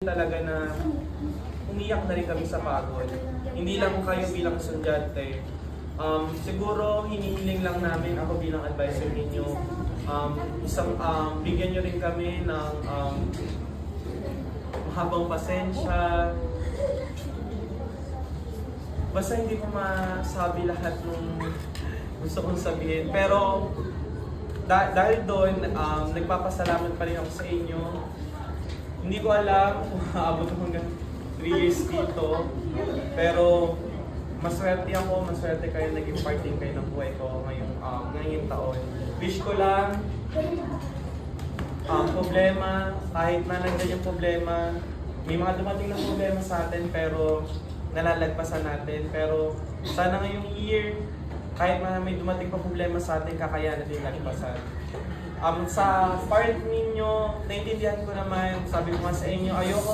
talaga na umiyak na rin kami sa pagod. Hindi lang kayo bilang estudyante. Siguro hinihiling lang namin, ako bilang advisor ninyo, bigyan nyo rin kami ng mahabang pasensya. Basta hindi ko masabi lahat ng gusto kong sabihin. Pero dahil doon, nagpapasalamat pa rin ako sa inyo. Hindi ko alam kung aabot ako hanggang 3 years dito. Pero maswerte kayo, naging part din kayo ng buhay ko ngayong taon. Wish ko lang, problema, kahit na nandiyan yung problema, may mga dumating na problema sa atin pero nalalagpasan natin. Pero sana ngayong year, kahit na may dumating pa problema sa atin, kakayanan din lagpasan. Sa part ninyo, naiintindihan ko naman, sabi ko nga sa inyo, ayoko